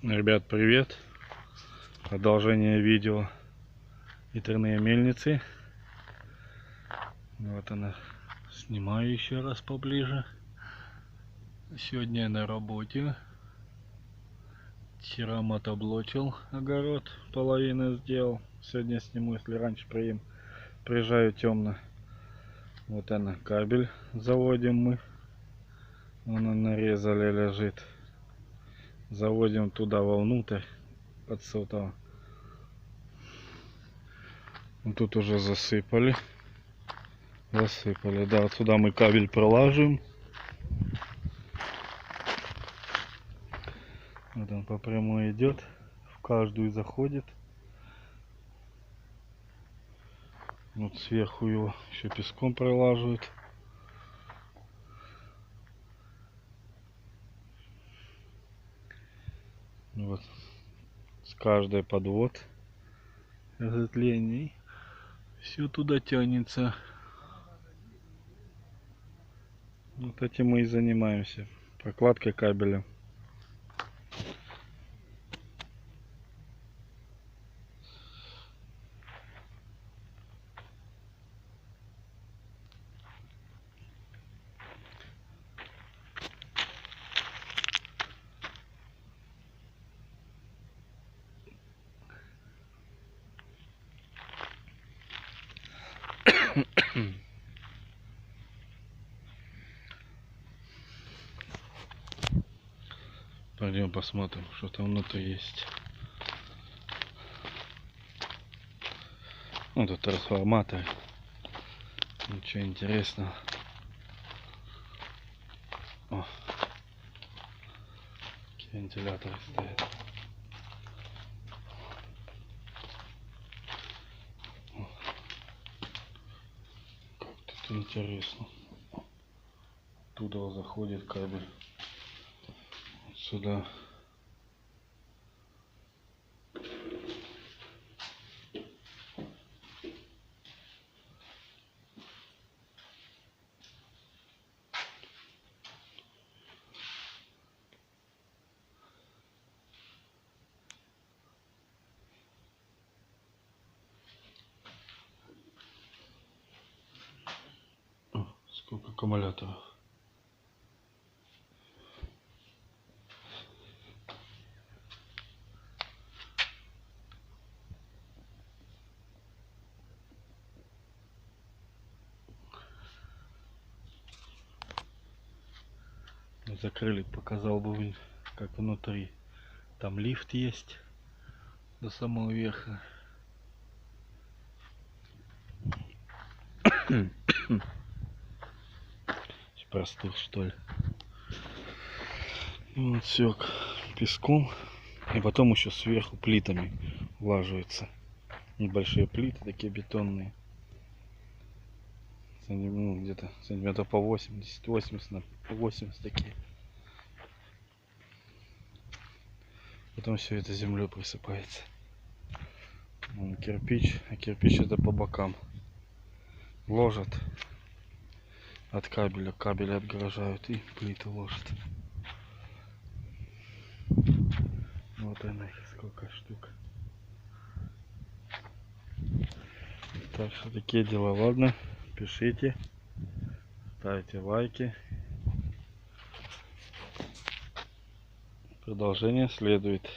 Ребят, привет! Продолжение видео ветряные мельницы. Вот она. Снимаю еще раз поближе. Сегодня я на работе. Вчера мотоблочил огород, половину сделал. Сегодня сниму, если раньше приезжаю темно. Вот она, кабель заводим мы. Он нарезали, лежит. Заводим туда вовнутрь под сотово. Тут уже засыпали. Да, вот сюда мы кабель пролаживаем. Вот он по прямой идет, в каждую заходит. Вот сверху его еще песком пролаживают. Вот с каждой подвод разветвлений все туда тянется. Вот этим мы и занимаемся, прокладкой кабеля. Пойдем посмотрим, что там внутри есть. Ну, тут трансформатор. Ничего интересного. О, какие вентиляторы стоят. Как тут интересно. Туда заходит кабель. Вот сюда. О, сколько аккумуляторов. Закрыли, показал бы вы, как внутри. Там лифт есть до самого верха. Простых, что ли. Вот все песком. И потом еще сверху плитами влаживается. Небольшие плиты, такие бетонные. Ну, где-то сантиметров по 80 на 80 такие. Потом все это землей присыпается. Вон кирпич, а кирпич это по бокам ложат от кабеля, кабели отгорожают и плиты ложат. Вот она, сколько штук. Так что такие дела. Ладно, пишите, ставьте лайки. Продолжение следует.